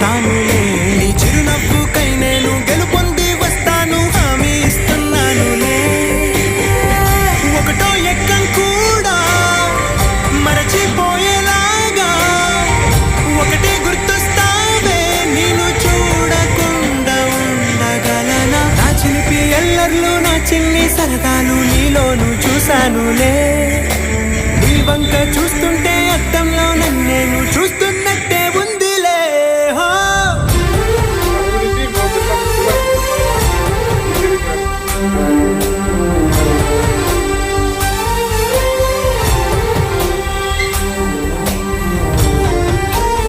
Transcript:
వస్తానులే. నీ చిరునవ్వుకై నేను గెలుపొంది వస్తాను, హామీ ఇస్తున్నానులే. ఒకటో ఎక్కం కూడా మరచిపోయేలాగా ఒకటే గుర్తొస్తావే, నేను చూడకుండా ఉండగలనా? నా చిలిపి ఎల్లర్లు, నా చిన్ని సరదాలు నీలోను చూశానులే. నీ వంక చూస్తుంటే అద్దంలో నన్ను నేను చూస్తున్న